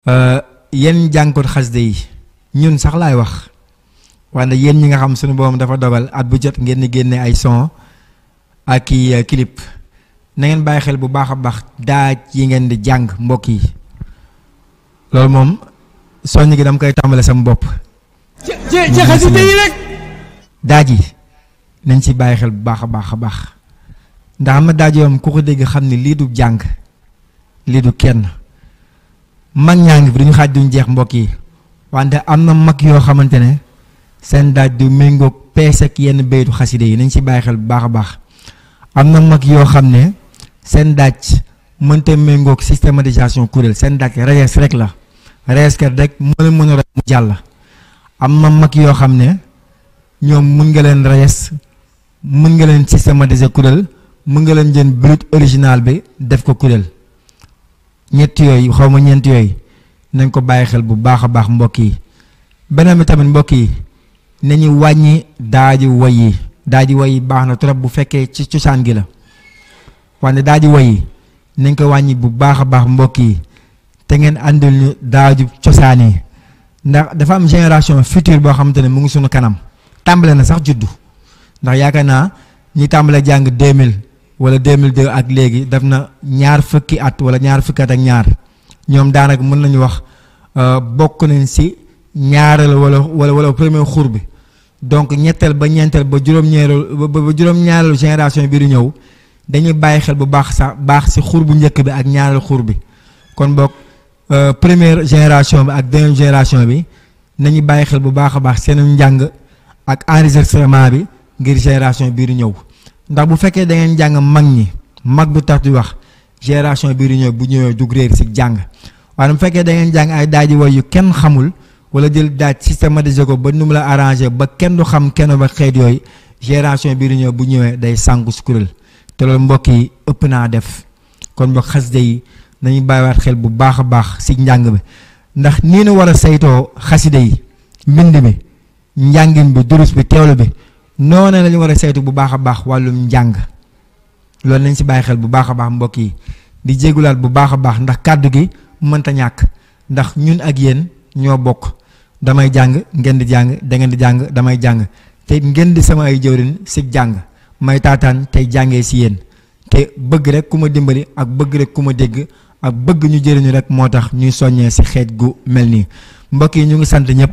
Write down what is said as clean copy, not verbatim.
yéen jànkoot xasida yi ñun sax laay wax wante yéen ñi nga xam suñu borom dafa dogal at bu jot ngeen di génne ay son ak i clip na ngeen bàyyi xel bu baax a baax daaj yi ngeen di jàng mbokk yi loolu moom soññ gi dama koy tàmbale sama bopp. ci xasida yi rek. daaj yi nañ ci bàyyi xel bu baax a baax a baax ndax am na daaj yoom ku ko dégg xam ne lii du jàng lii du kenn. mag ñaa ngi fi duñu xaaj duñu jeex mbokk yi wante am na mag yoo xamante ne seen daaj du méngoog pees ak yenn béytu xaside yi nañ ci bàyyi xel bu baax a baax am na mag yoo xam ne seen daaj mënta méngoog systématisation kuréel seen daaj rees rek la rees kat rek mën a rek mu jàll am na mag yoo xam ne ñoom mun nga leen rees mun nga leen systématiser kuréel mun nga leen jël brut original bi def ko kuréel ñett yooyu xaw ma ñeent yooyu nañ ko bàyyi xel bu baax a baax mbokk yi beneen bi tamit mbokk yi nañu wàññi daaji woy yi daaji woy yi baax na trop bu fekkee ci cosaan gi la wante daaji woy yi nañ ko wàññi bu baax a baax mbokk yi te ngeen àndil ñu daaju cosaan yi ndax dafa am génération future boo xamante ne mu ngi suñu kanam tàmbale na sax juddu ndax yaakaar naa ñi tàmbale jàng 2000 wala 2002 ak léegi def na ñaar fukki at wala ñaar fukki at ak ñaar ñoom daanaka mën nañu wax bokk nañ si ñaareel wala premier xur bi donc ñetteel ba ñeenteel ba juróom-ñaareelu génération bi di ñëw dañuy bàyyi xel bu baax si xur bu njëkk bi ak ñaareel xur bi kon boog première génération bi ak deuxième génération bi nañu bàyyi xel bu baax a baax seen njàng ak enregistrement bi ngir génération bii di ñëw. ndax bu fekkee da ngeen jàng mag ñi mag bu tax di wax génération bii di ñëw bu ñëwee du réer si jàng waaye bu fekkee da ngeen jàng ay daaji woy yu kenn xamul wala jël daaj systématiser ko ba nu mu la arrangé ba kenn du xam kenn ba xeet yooyu génération bii di ñëw bu ñëwee day sànku si kuréel te loolu mbokk yi ëpp naa def kon ba xasida yi nañu bàyyiwaat xel bu baax a baax si njàng bi ndax nii nu war a saytoo xasida yi mbind mi njàngin bi durus bi teewlu bi noonu lañu war a saytu bu baax a baax wàllum njàng loolu nañ si bàyyi xel bu baax a baax mbokk yi di jégulaat bu baax a baax ndax kàddu gi mënta ñàkk ndax ñun ak yéen ñoo bokk damay jàng ngeen di jàng da ngeen di jàng damay jàng te ngeen di sama ay jëwrin si jàng may taataan tey jàngee si yéen te bëgg rek ku ma dimbali ak bëgg rek ku ma dégg ak bëgg ñu jëriñu rek moo tax ñuy soññee si xeet gu mel nii mbokk yi ñu ngi sant ñëpp